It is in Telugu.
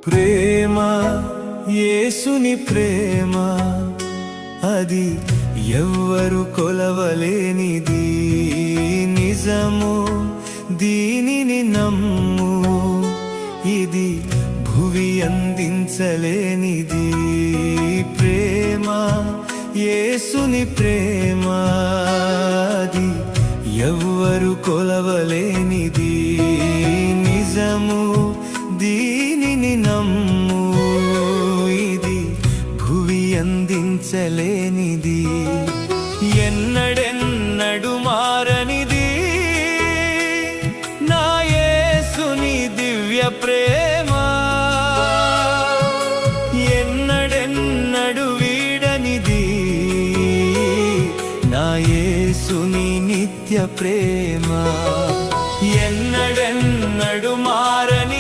ప్రేమ యేసుని ప్రేమ అది ఎవ్వరు కొలవలేనిది నిజము దీనిని నమ్ము ఇది భువి అందించలేనిది ప్రేమ యేసుని ప్రేమ అది ఎవ్వరు కొలవలేనిది నిజము దీనిని నమ్ము ఇది భువి అందించలేనిది ఎన్నడెన్నడు మారనిది నా యేసుని దివ్య ప్రేమ ఎన్నడెన్నడు వీడనిది నా యేసుని నిత్య ప్రేమ ఎన్నడెన్నడు మారని